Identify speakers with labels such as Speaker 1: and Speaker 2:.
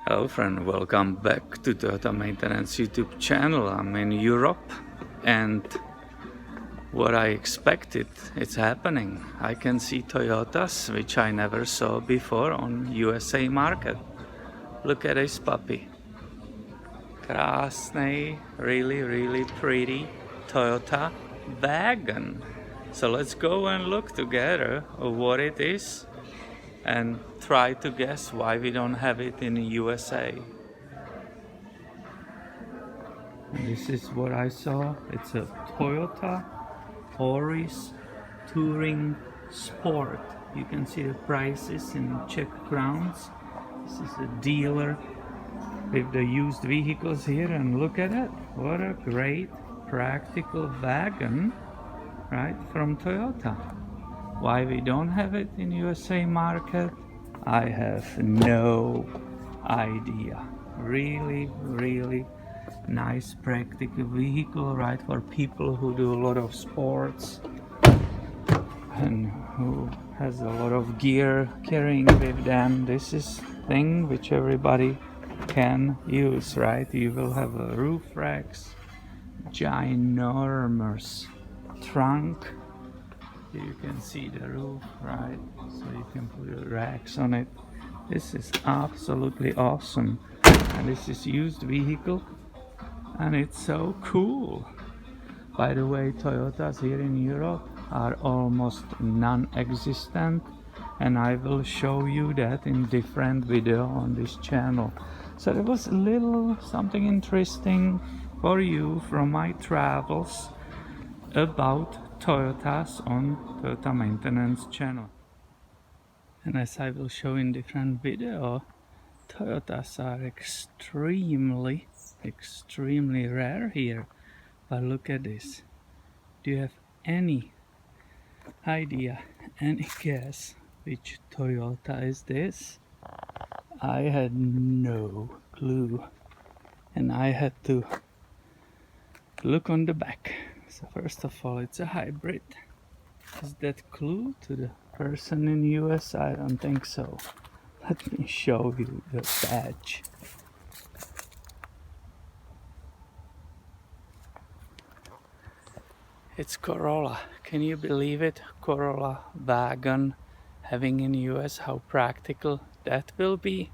Speaker 1: Hello friend, welcome back to Toyota Maintenance YouTube channel. I'm in Europe and what I expected, it's happening. I can see Toyotas which I never saw before on USA market. Look at this puppy. Krásný, really pretty Toyota wagon. So let's go and look together of what it is and try to guess why we don't have it in the USA. This is what I saw. It's a Toyota Auris Touring Sport. You can see the prices in Czech crowns. This is a dealer with the used vehicles here, and look at it. What a great practical wagon, right, from Toyota. Why we don't have it in USA market, I have no idea. Really nice practical vehicle, right, for people who do a lot of sports and who has a lot of gear carrying with them. This is thing which everybody can use, right? You will have a roof racks, ginormous trunk. You can see the roof, right? So you can put your racks on it. This is absolutely awesome. And this is used vehicle and it's so cool. By the way, Toyotas here in Europe are almost non-existent, and I will show you that in different video on this channel. So there was a little something interesting for you from my travels about Toyotas on Toyota Maintenance channel. And as I will show in different video, Toyotas are extremely rare here. But look at this. Do you have any idea, any guess which Toyota is this? I had no clue, and I had to look on the back. So first of all, it's a hybrid. Is that clue to the person in US? I don't think so. Let me show you the badge. It's Corolla. Can you believe it? Corolla wagon having in US, how practical that will be.